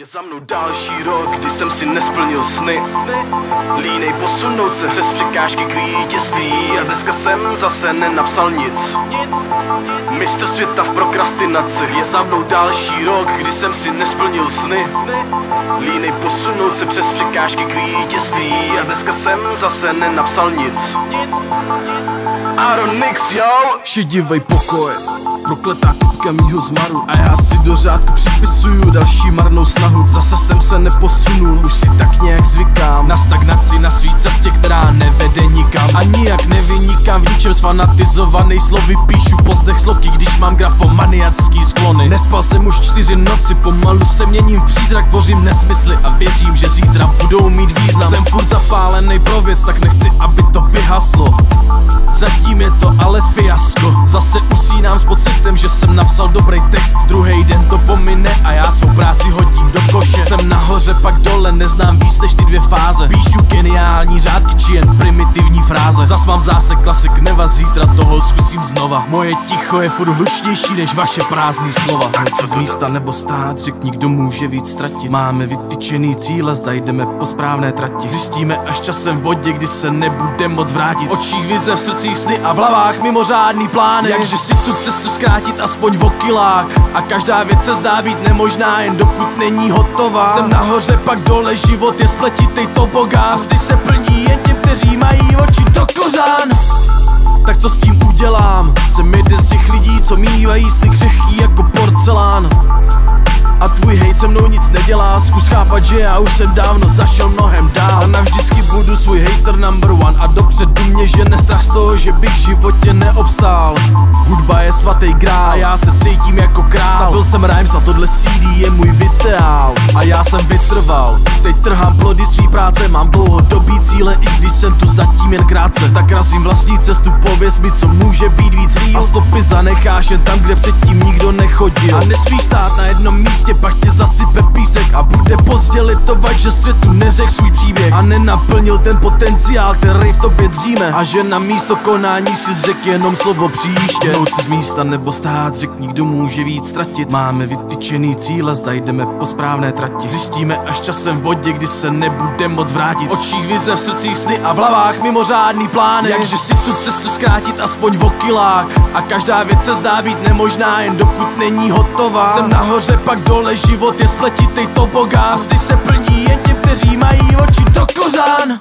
Je za mnou další rok, kdy jsem si nesplnil sny. Línej posunout se přes překážky k vítězství. A dneska jsem zase nenapsal nic. Mistr světa v prokrastinaci. Je za mnou další rok, kdy jsem si nesplnil sny. Línej posunout se přes překážky k vítězství. A dneska jsem zase nenapsal nic. Aronix, yo! Šedivej pokoj, prokletá kupka mýho zmaru. A já si do řádku připisuju další marnou snahu. Zase jsem se neposunul, už si tak nějak zvykám na stagnaci na svý cestě, která nevede nikam. A nijak nevynikám v ničem sfanatizovaný slovy. Píšu pozdech sloky, když mám grafomaniacký sklony. Nespal jsem už 4 noci, pomalu se měním v přízrak. Tvořím nesmysly a věřím, že zítra budou mít význam. Jsem furt zapálený pro věc, tak nechci, aby to vyhaslo. Zatím je to ale fiasko. Zase usínám s pocitem, že jsem napsal dobrý text. Druhý den to pomine a já svou práci hodím do koše. Jsem nahoře, pak dole, neznám víc než ty 2 fáze. Píšu geniální řádky či jen primitivní fráze. Zas mám zase klasik, nevaz, zítra toho zkusím znova. Moje ticho je furt hlučnější než vaše prázdný slova. Nechci z místa nebo stát, řekni, kdo může víc ztratit. Máme vytyčený cíle, zda jdeme po správné trati. Zjistíme až časem v bodě, kdy se nebude moc vrátit. V očích vize, v srdcích sny a v hlavách mimořádný plány. Jakže si tu cestu zkrátit aspoň o kilák. A každá věc se zdá být nemožná, jen dokud není hotová. Jsem nahoře, pak dole, život je spletitej tobogán. Sny se plní jen těm, kteří mají oči do kořán. Tak co s tím udělám? Jsem jeden z těch lidí, co mývají sny křehký jako porcelán. A tvůj hejt se mnou nic nedělá. Zkus chápat, že já už jsem dávno zašel mnohem dál. A navždycky budu svůj hater number one. A dopředu mě žene strach z toho, že bych v životě neobstál. Hudba je svatý grál a já se cítím jako král. Zabil jsem rhymes a tohle CD je můj videál. A já jsem vytrval, teď trhám plody svý práce. Mám dlouhodobý cíle, i když jsem tu zatím jen krátce. Tak razím vlastní cestu, pověz mi, co může být víc real. A stopy zanecháš jen tam, kde předtím nikdo nechodil. A nesmíš stát na jednom místě, pak tě zasype písek. A bude pozdě litovat, že světu neřekl svůj příběh. A nenaplnil ten potenciál, který v tobě dříme. A že na místo konání si řek jenom slovo příště. Hnout si z místa nebo stát, řekni, kdo může víc ztratit. Máme vytyčený cíle, zda jdeme po správné trati. Zjistíme až časem v bodě, kdy se nebude moc vrátit. V očích vize, v srdcích sny a v hlavách mimořádný plány. Jakže si tu cestu zkrátit aspoň o kilák. A každá věc se zdá být nemožná, jen dokud není hotová. Jsem nahoře, pak dole, život je spletitej tobogán. Sny se plní jen těm, kteří mají oči do kořán.